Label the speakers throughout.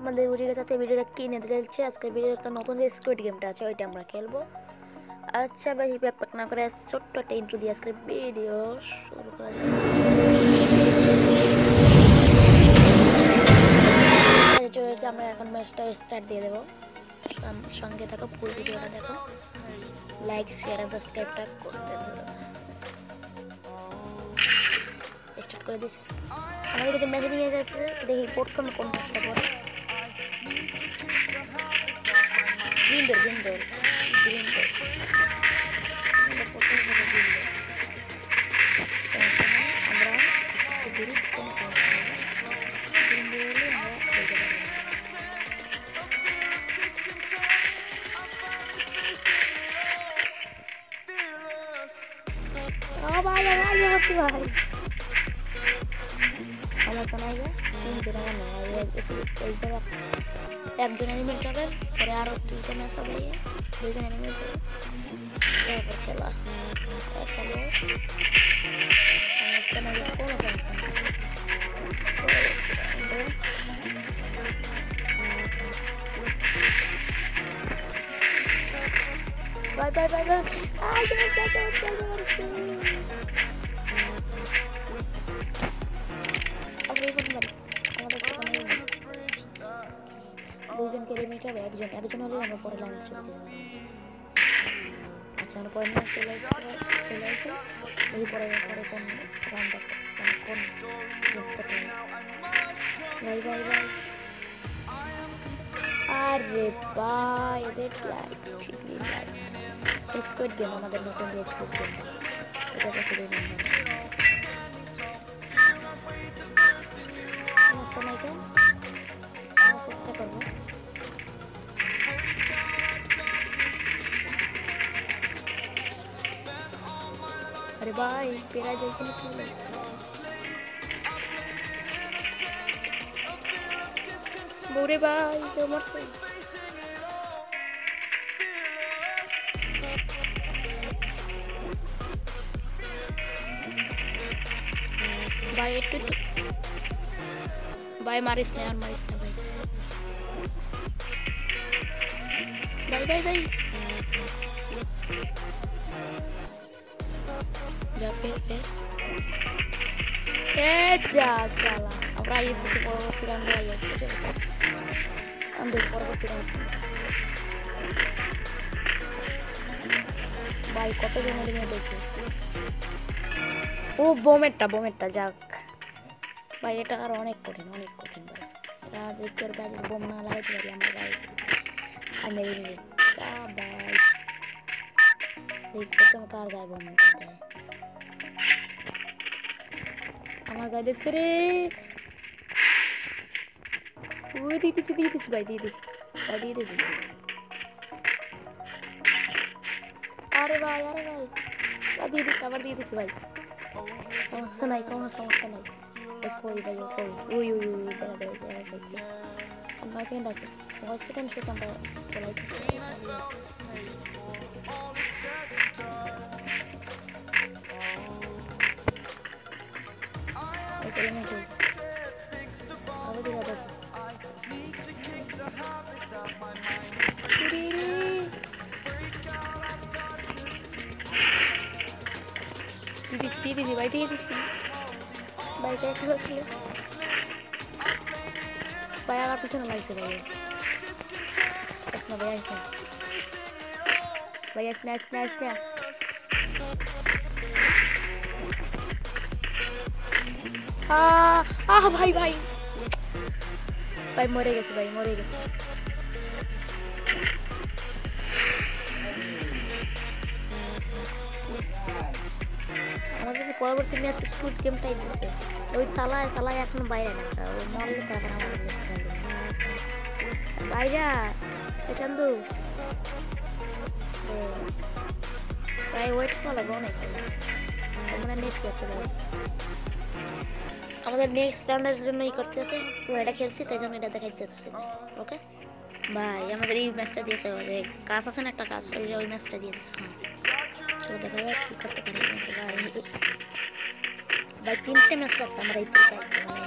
Speaker 1: আমাদের ভিডিও আছে ভিডিওটা কি নিতে চলছে আজকে ভিডিওটা নতুন যে স্কুইড গেমটা আছে ওইটা আমরা খেলবো। আচ্ছা বেশি ব্যাপার না করে ছোট্ট একটা ইন্ট্রো দিয়ে আজকে ভিডিও শুরু করা যাক। চলে এসেছি, আমরা এখন ম্যাচটা স্টার্ট দিয়ে দেবো। সঙ্গে থাকো, পুরো ভিডিওটা দেখো, লাইক শেয়ার আর সাবস্ক্রাইবটা করতে ভুলো না। স্টার্ট করে দিচ্ছি। আমাদের কাছে মেসেজ নিয়ে যাচ্ছে, দেখি প্রথম কোন ম্যাচটা পড়ে। গ্রিন ডোর আমরা ভাই আমার শোনাইবে একজন অ্যানিমেট হবে, পরে আরো দুজন হবে, দুজন অ্যানিমেট হবে, তারপর খেলা খেলো। কোনো বাই বাই বাই বাই দুইজনকে রেমিট হবে, একজন হলে আমরা পরে লাইন চলে যাবো। আচ্ছা আমরা পরে না চলে আসি এই পরে কোন রাউন্ডটা কোন ভাই ভাই ভাই আরে ভাই এদের ঠিকই স্কুইড গেম আমাদের নতুন যে স্কুইড গেম এটা কাছে দিয়ে সমস্যা নাই কেন চেষ্টা করবো। अरे भाई पेरा जैसे निकल बुरे भाई तो मर से भाई भाई मारिस ने यार मारिस ने भाई भाई भाई जा पे जा salah আমরা এই পরবর্তী রাউন্ডে যাচ্ছি। আমাদের পরবর্তী রাউন্ড ভাই কত জন এলিমিনেট হয়েছে। ও বোমেরটা যাক ভাই, এটা আর অনেক কঠিন ভাই। রাজের গায়ে বোম না লাগাইতে পারি আমরা গায়ে আমি এলিমিনেট ভাই। দেখতে তুমি কার গায়ে বোম লাগাতে আমার গায়ে দেখছে রে। ওই দিতেছি ভাই দিয়ে দিছি আরে ভাই দিয়ে দিছি আবার দিয়ে দিছি ভাই। সমস্যা নাই কই ভাই কই ওই দেখা আমার সেকেন্ড আছে 5 সেকেন্ড শেষ আমরা চলাইতেছি। ভাই দিয়ে দিচ্ছি ভাইটা একটু হচ্ছিল ভাই আমার পিছনে লাগছে ভাই আসছে ভাই মরে গেছে আমাদের পরবর্তী ম্যাচ স্কুইড গেমটাই দিচ্ছে। ওই সালায় এখন বাইরে না, ও মরলে তারপর আমাদের বাইরা চান্দু তাই ওয়েট করা লাগবে অনেক। আমরা নেক্সট আমাদের নেক্সট রাউন্ডের জন্য করতেছে, তো এটা খেলছি তাই জন্য এটা দেখাইতেছে। ওকে ভাই আমাদের এই ম্যাচটা দিয়েছে, কাজ আছে না একটা কাজ, ওই ম্যাচটা দিয়ে দিচ্ছে। চলো দেখা যাক কি করতে পারি ভাই। 3টে ম্যাচ লাগছে আমরা এই তরিকায়, মানে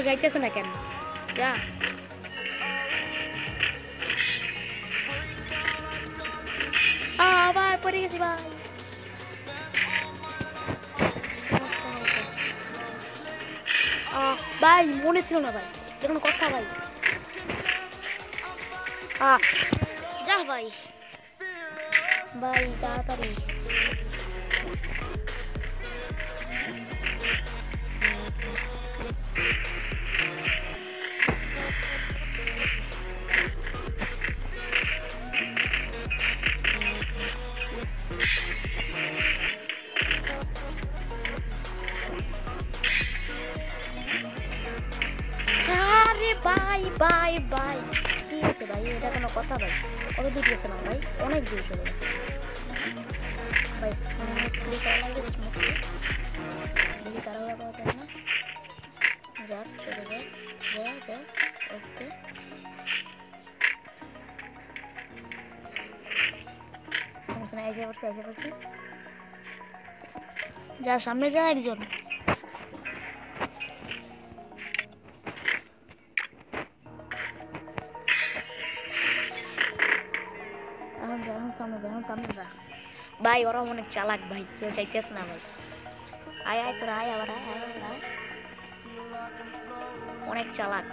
Speaker 1: যাইতেছে না কেন? যা আবার পড়ে গেছি ভাই। ভাই মনে ছিল না ভাই, দেখুন কথা ভাই। যা ভাই ভাই তাড়াতাড়ি। আরে ভাই ভাই ভাই কি হয়েছে ভাই? এটা কোনো কথা ভাই? কত দূর গেছে না ভাই? অনেক দূর চলে গেছে ভাই। স্মুথলি করা লাগবে, স্মুথলি দেখি তারা পাওয়া যায় না। যাক চলে যাক, যা ওকে। এসে পড়ছি যা, সামনে যা একজন। সামনে যা ভাই, ওরা অনেক চালাক ভাই, কেউ চাইতেছ না ভাই। আয় আয় তোরা আয়, আবার আয়, অনেক চালাক।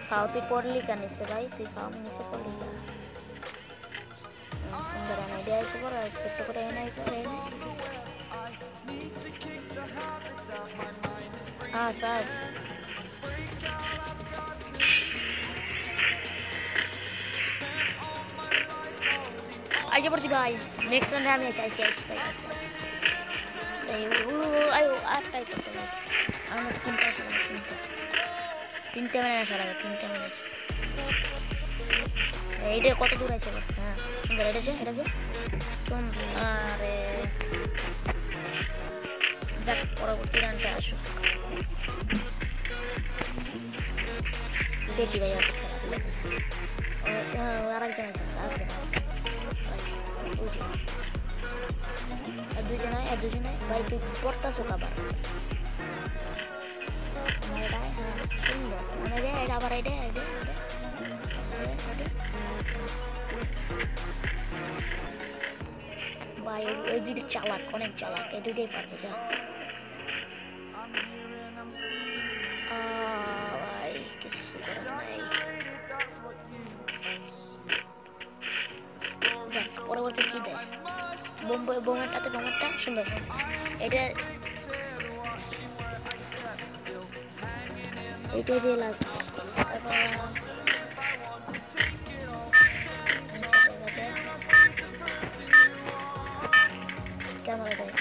Speaker 1: ফাও তুই পড়লি কেন নিচে ভাই? তুই ফাও নিচে পড়লি কেন? সুন্দর এনে আইতে পারো, ছোট্ট করে এনে আইতে পারো। সাস আইতে পড়ছি ভাই। নেক্সট রাউন্ডে আমি আইছি ভাই। আয়ো আটটাই করছে ভাই। আমার তিনটে মিনিট খেলা, 3টে মিনিট। এইটা কত দূর আছে? হ্যাঁ সুন্দর, এটা যে সুন্দর। আরে যাক, পরবর্তী রানটা আসুক দেখি ভাই। আর আরেকজন দুজনে ভাই। তুই পড়তাছো কাবার? সুন্দর আবার ভাই। ওই দুটি চালাক, অনেক চালাক, এই দুটোই পারবে। যা ভাই, কিছু পরবর্তী কি দেয়? বোমারটাতে বোমারটা সুন্দর। এটা যে লাস্ট ক্যামেরা দেয়।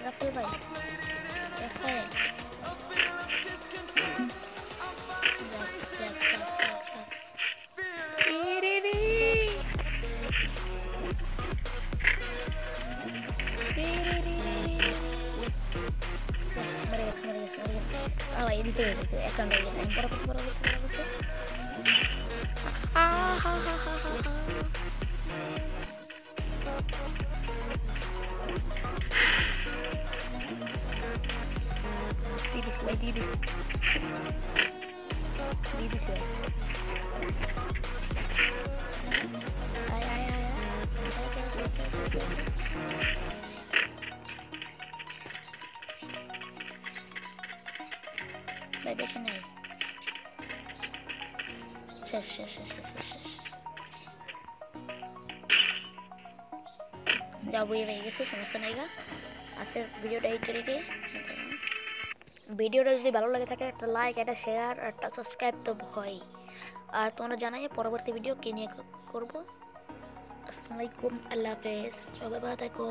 Speaker 1: রাফেল ভাই, এদিকে একটা হয়ে গেছে। পরবর্তী ভাই দিয়ে দিস ভাই, বেশি নাই। শেষ। যা বই হয়ে গেছে, সমস্যা নাই। আজকের ভিডিওটা এই রেখে, ভিডিওটা যদি ভালো লাগে থাকে একটা লাইক, একটা শেয়ার, একটা সাবস্ক্রাইব তো হয়। আর তোমরা জানাই পরবর্তী ভিডিও কি নিয়ে করবো। আসসালামু আলাইকুম, আল্লাহ হাফেজ, সবাই ভালো থাকো।